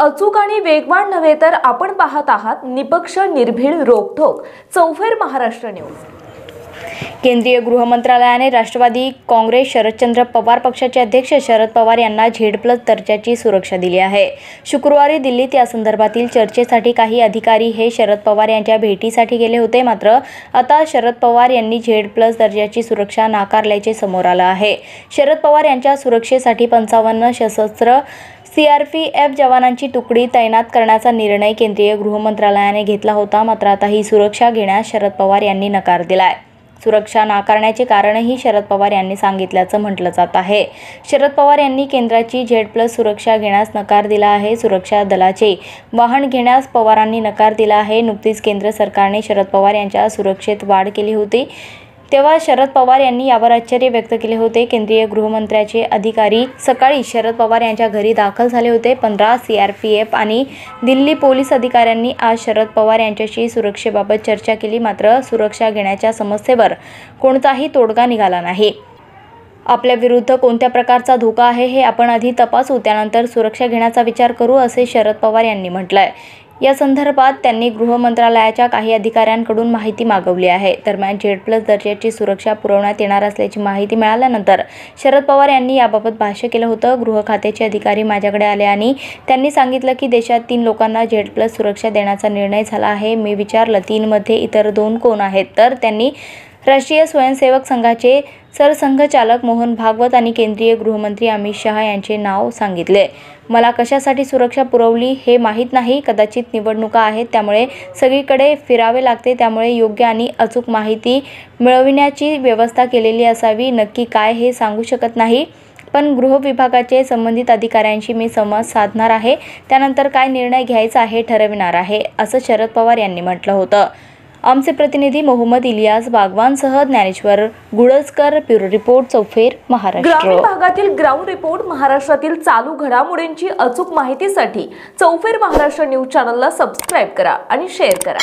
अचूक आणि वेगवान नव्हे तर आपण पाहत आहात निपक्ष निर्भीड रोखोक चौफेर महाराष्ट्र न्यूज। केंद्रीय गृह मंत्रालयाने राष्ट्रवादी काँग्रेस शरदचंद्र पवार पक्षाचे अध्यक्ष शरद पवार यांना Z+ दर्जाची सुरक्षा दिली आहे। शुक्रवारी दिल्लीत या संदर्भातील चर्चेसाठी काही अधिकारी हे शरद पवार यांच्या भेटीसाठी गेले होते, मात्र आता शरद पवार यांनी Z+ दर्जाची सुरक्षा नाकारल्याचे समोर आलं आहे। शरद पवार यांच्या सुरक्षेसाठी 55 सशस्त्र CRPF जवानांची तुकडी तैनात करण्याचा निर्णय केंद्रीय गृह मंत्रालयाने घेतला होता, मात्र आता ही सुरक्षा घेण्यास शरद पवार यांनी नकार दिलाय। सुरक्षा नाकारण्याचे कारणही शरद पवार यांनी सांगितल्याचं म्हटलं जात आहे। शरद पवार यांनी केंद्राची Z+ सुरक्षा घेण्यास नकार दिला आहे। सुरक्षा दलाचे वाहन घेण्यास पवारांनी नकार दिला आहे। नुकतीच केंद्र सरकारने शरद पवार यांच्या सुरक्षेत वाढ केली होती, तेव्हा शरद पवार यांनी यावर आश्चर्य व्यक्त केले होते। केंद्रीय गृहमंत्र्याचे अधिकारी सकाळी शरद पवार यांच्या घरी दाखल झाले होते। 15 CRPF आणि दिल्ली पोलीस अधिकाऱ्यांनी आज शरद पवार यांच्याशी सुरक्षेबाबत चर्चा केली, मात्र सुरक्षा घेण्याच्या समस्येवर कोणताही तोडगा निघाला नाही। आपल्या विरुद्ध कोणत्या प्रकारचा धोका आहे हे आपण आधी तपासू, त्यानंतर सुरक्षा घेण्याचा विचार करू, असे शरद पवार यांनी म्हटलंय। या संदर्भात त्यांनी गृह मंत्रालयाच्या काही अधिकाऱ्यांकडून माहिती मागवली आहे। दरम्यान Z+ दर्जाची सुरक्षा पुरवण्यात येणार असल्याची माहिती मिळाल्यानंतर शरद पवार यांनी याबाबत भाष्य केलं होतं। गृह खात्याचे अधिकारी माझ्याकडे आले आणि त्यांनी सांगितलं की देशात 3 लोकांना Z+ सुरक्षा देण्याचा निर्णय झाला आहे। मी विचारलं 3 मध्ये इतर 2 कोण आहेत, तर त्यांनी राष्ट्रीय स्वयंसेवक संघाचे सरसंघचालक मोहन भागवत आणि केंद्रीय गृहमंत्री अमित शहा यांचे नाव सांगितले। मला कशासाठी सुरक्षा पुरवली हे माहीत नाही, कदाचित निवडणुका आहेत त्यामुळे सगळीकडे फिरावे लागते, त्यामुळे योग्य आणि अचूक माहिती मिळविण्याची व्यवस्था केलेली असावी। नक्की काय हे सांगू शकत नाही, पण गृह विभागाचे संबंधित अधिकाऱ्यांशी मी संवाद साधणार आहे, त्यानंतर काय निर्णय घ्यायचा हे ठरविणार आहे, असं शरद पवार यांनी म्हटलं होतं। आमचे प्रतिनिधी मोहम्मद इलियास बागवानसह ज्ञानेश्वर गुडजकर, ब्युरो रिपोर्ट चौफेर महाराष्ट्र। ग्रामीण भागातील ग्राउंड रिपोर्ट महाराष्ट्रातील चालू घडामोडींची अचूक माहितीसाठी चौफेर महाराष्ट्र न्यूज चॅनलला सबस्क्राइब करा आणि शेअर करा।